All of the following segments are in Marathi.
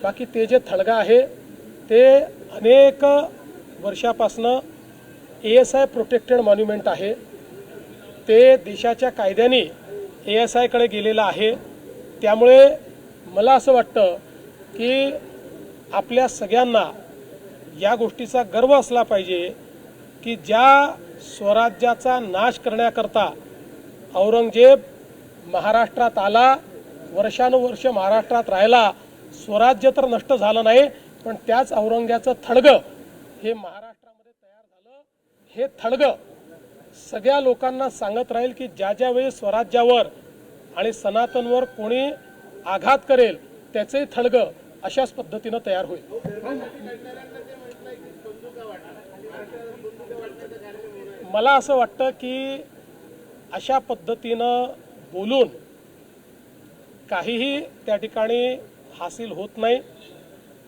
बाकी ते जे थडगा आहे ते अनेक वर्षापासनं ASI प्रोटेक्टेड मॉन्युमेंट आहे। ते देशाच्या कायद्याने ASI कडे गेलेलं आहे। त्यामुळे मला असं वाटतं की आपल्या सगळ्यांना या गोष्टीचा गर्व असला पाहिजे की ज्या स्वराज्याचा नाश करण्याकरता औरंगजेब महाराष्ट्रात आला, वर्षानुवर्ष महाराष्ट्रात राहिला, स्वराज्य तर नष्ट झालं नाही पण त्याच औरंग्याचं थडगं हे महाराष्ट्रामध्ये तयार झालं। हे थडगं सगळ्या लोकांना सांगत राहील की ज्या ज्या वेळी स्वराज्यावर आणि सनातनवर कोणी आघात करेल त्याचे थडगं अशाच पद्धतीनं तयार होईल। मला असं वाटतं की अशा पद्धतीनं बोलून काहीही त्या ठिकाणी हासिल होत नाही।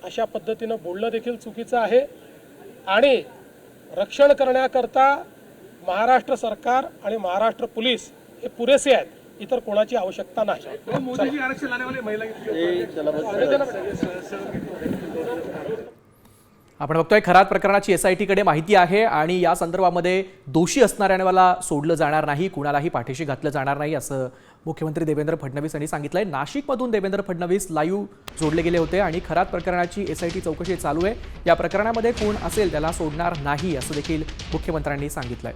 अशा पद्धतीनं बोलणं देखील चुकीचं आहे आणि रक्षण करण्याकरता महाराष्ट्र सरकार आणि महाराष्ट्र पोलीस हे पुरेसे आहेत, इतर कोणाची आवश्यकता नाही। मोदी आरक्षण लाने वाले महिला आपण बघतोय खरात प्रकरणाची SIT कडे माहिती आहे आणि या संदर्भामध्ये दोषी असणाऱ्यांना सोडलं जाणार नाही, कुणालाही पाठीशी घातलं जाणार नाही असं मुख्यमंत्री देवेंद्र फडणवीस यांनी सांगितलंय। नाशिकमधून देवेंद्र फडणवीस लाईव्ह जोडले गेले होते आणि खरात प्रकरणाची SIT चौकशी चालू आहे। या प्रकरणामध्ये कोण असेल त्याला सोडणार नाही असं देखील मुख्यमंत्र्यांनी सांगितलंय।